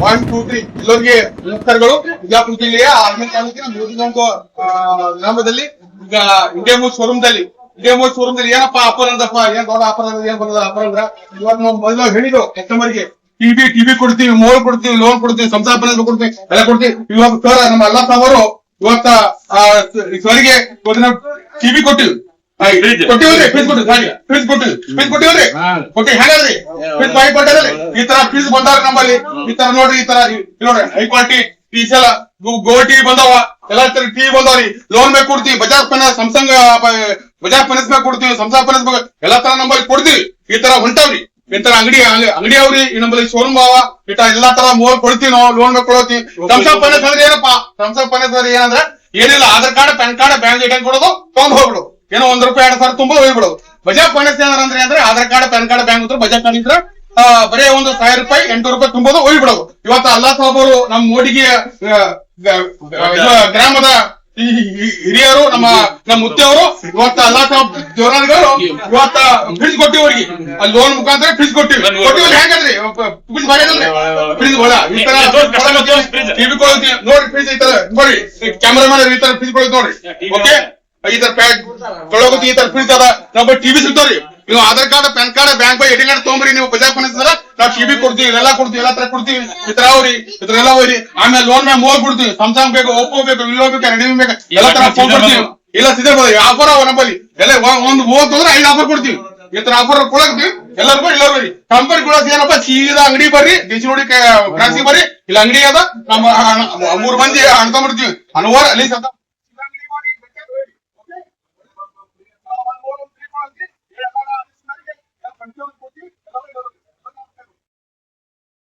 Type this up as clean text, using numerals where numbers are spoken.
1, 2, 3 ಎಲ್ಲರಿಗೆ ನಮಸ್ಕಾರಗಳು. ಬಿಜಾಪುರ ಜಿಲ್ಲೆಯ ಆರ್ಮಿ ತಾಲೂಕಿನ ಮೋದಿಗಾಂವ್ ಗ್ರಾಮದಲ್ಲಿ ಈಗ ಇಂಡಿಯಾ ಮೂವ್ ಶೋರೂಮ್ದಲ್ಲಿ ಏನಪ್ಪಾ ಆಫರ್ ಅಂದಪ್ಪ, ಏನ್ ದೊಡ್ಡ ಆಫರ್ ಅಂದ್ರೆ ಏನ್ ಬರೋದ ಆಫರ್ ಅಂದ್ರ ಇವತ್ತು ನಾವು ಮೊದಲು ಹೇಳಿದ್ರು ಕಸ್ಟಮರ್ಗೆ ಟಿವಿ ಕೊಡ್ತೀವಿ, ಮೊಬೈಲ್ ಕೊಡ್ತೀವಿ, ಲೋನ್ ಕೊಡ್ತೀವಿ, ಸಂಸ್ಥಾಪನೆ ಕೊಡ್ತೀವಿ, ಎಲ್ಲ ಕೊಡ್ತೀವಿ. ಇವಾಗ ಸರ್ ನಮ್ಮ ಅಲ್ಲಾ ಸಾವರು ಇವತ್ತ ಸರ್ಗೆ ಟಿವಿ ಕೊಟ್ಟಿವಿ, ಕೊಟ್ಟಿವಲ್ರಿ, ಫ್ರಿಜ್ ಕೊಟ್ಟಿವಲ್ರಿ, ಹೆಂಗಲ್ರಿ ಫ್ರಿಜ್ ಬಾಯಿ ಕೊಟ್ಟಾರಲ್ರಿ. ಈ ತರ ಫ್ರಿಜ್ ಬಂದಾರ ನಮ್ಮಲ್ಲಿ. ಈ ತರ ನೋಡ್ರಿ, ಈ ತರ ನೋಡ್ರಿ ಹೈ ಕ್ವಾಲಿಟಿ ಟೀಸ್ ಎಲ್ಲ ಗೋ ಟಿವಿ ಬಂದಾವ, ಎಲ್ಲಾ ತರ ಟಿವಿ ಬಂದಾವ್ರಿ. ಲೋನ್ ಮ್ಯಾಗ ಕೊಡ್ತೀವಿ, Bajaj finance Samsung Bajaj finance ಮ್ಯಾಗ ಕೊಡ್ತೀವಿ, ಸಂಸ್ಥಾ ಫೈನಾನ್ಸ್ ಮ್ಯಾಗ ಎಲ್ಲಾ ತರ ನಮ್ಮಲ್ಲಿ ಕೊಡ್ತೀವಿ. ಈ ತರ ಹೊಂಟಾವ್ರಿ, ಈ ತರ ಅಂಗಡಿ ಅವ್ರಿ. ಈ ನಮ್ಮಲ್ಲಿ ಶೋರೂಮ್ ಅವ, ಈ ತರ ಎಲ್ಲಾ ತರ ಮೊಬೈಲ್ ಕೊಡ್ತೀವಿ, ನಾವು ಲೋನ್ ಮ್ಯಾಗ ಕೊಡ್ತೀವಿ. ಸಂಸ್ಥಾ ಫೈನಾನ್ಸ್ ಅಂದ್ರೆ ಏನಪ್ಪಾ, ಸಂಸ್ಥಾ ಫೈನಾನ್ಸ್ ಅಂದ್ರೆ ಏನಂದ್ರೆ ಏನಿಲ್ಲ, Aadhaar card, pan card, bank detail ಕೊಡೋದು, ತಗೊಂಡ್ ಹೋಗ್ಬಿಡು, ಏನೋ ₹1 2,000 ತುಂಬ ಹೋಗ್ಬಿಡೋದು. ಬಜಾಜ್ ಫೈನಾನ್ಸ್ ಅಂದ್ರೆ Aadhaar card, pan card, bank ಹತ್ರ ಬಜಾಜ್ ಕಾರ್ಡ್ ಇದ್ರೆ ಬರೀ ₹1,000 ₹800 ತುಂಬೋದು ಹೋಗ್ಬಿಡೋದು. ಇವತ್ತು ಅಲ್ಲಾ ಸಾಬ್ ಅವರು ನಮ್ಮ ಮೋದಿಗೆ ಗ್ರಾಮದ ಹಿರಿಯರು, ನಮ್ಮ ಮುತ್ತೆಯವರು ಇವತ್ತ ಅಲ್ಲಾ ಸಾಬ್ ದೇವರಾಣಿಗಳು ಇವತ್ತ ಫ್ರಿಜ್ ಕೊಟ್ಟಿವಿ ಅವ್ರಿಗೆ. ಅಲ್ಲಿ ಲೋನ್ ಮುಖಾಂತರ ಫ್ರಿಜ್ ಕೊಟ್ಟಿವಿ. ಹೆಂಗಲ್ರಿ ಫ್ರಿಜ್ ಬರೋದಲ್ರಿ, ಫ್ರಿಜ್ ಒಳ ಈ ತರ ಟಿವಿ ಕೊಡ್ತೀವಿ ನೋಡ್ರಿ. ಫ್ರಿಜ್ ಈ ತರ ನೋಡಿ, ಕ್ಯಾಮ್ರಾಮನ್ ಈ ತರ ಫ್ರಿಜ್ ಕೊಡ್ತೀವಿ ನೋಡ್ರಿ. ಓಕೆ, ಈ ತರ ಪ್ಯಾಕ್ ತೊಳಗೋತಿ, ಈ ತರ ಫ್ರಿಜ್ ಅದ. ನಾವು ಟಿವಿ ಸಿಗ್ತಾವ್ರಿ. ನೀವು Aadhaar card, pan card, bank ATM card ತೊಗೊಂಬ್ರಿ, ನೀವು ಬಜಾಜ್ ಫೈನಾನ್ಸ್ ನಾವು ಟಿವಿ ಕೊಡ್ತೀವಿ, ಎಲ್ಲ ಕೊಡ್ತೀವಿ, ಎಲ್ಲಾ ತರ ಕೊಡ್ತೀವಿ. ಈ ತರ ಅವ್ರಿ, ಈ ತರ ಎಲ್ಲ ಹೋಗ್ರಿ. ಆಮೇಲೆ ಲೋನ್ ಮ್ಯಾಗ ಮೊಬೈಲ್ ಕೊಡ್ತೀವಿ, ಸ್ಯಾಮ್ಸಂಗ್ ಬೇಕು, ಓಪೋ ಬೇಕು, ವಿವೋ ಬೇಕು, ರೆಡ್ಮಿ ಬೇಕು, ಎಲ್ಲಾ ತರ ಫೋನ್ ಕೊಡ್ತೀವಿ. ಇಲ್ಲ ಸಿದ್ಧ ಆಫರ್ ಅವ ನಮ್ಮಲ್ಲಿ. ಎಲ್ಲ ಒಂದು ಹೋದ್ರೆ 5 ಆಫರ್ ಕೊಡ್ತೀವಿ. ಈ ತರ ಆಫರ್ ಕೊಡಕ್ತಿವಿ ಎಲ್ಲರಿಗೂ. ಇಲ್ಲ ಬರ್ರಿ ಕಂಪನಿ ಕೊಡೋದು ಏನಪ್ಪಾ, ಸೀದಾ ಅಂಗಡಿ ಬರ್ರಿ, ದೇಶ ನೋಡಿ ಕ್ರಾಸಿಗೆ ಬರ್ರಿ, ಇಲ್ಲ ಅಂಗಡಿ ಅದ. ನಮ್ಮ 3 ಮಂದಿ ಅಣ್ಣ ತಗೊಂಡ್ಬಿಡ್ತೀವಿ ಅನ್ವಾರ್ ಅಲ್ಲಿ